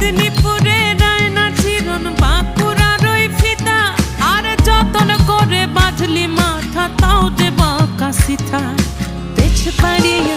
মেদিনীপুরে রায়না চিরন বাঁকুড়ার ওই ফিতা, আর যতন করে বাঁধলি মাথা তাও যে বাঁকা সিথা। পেছ পাড়িয়া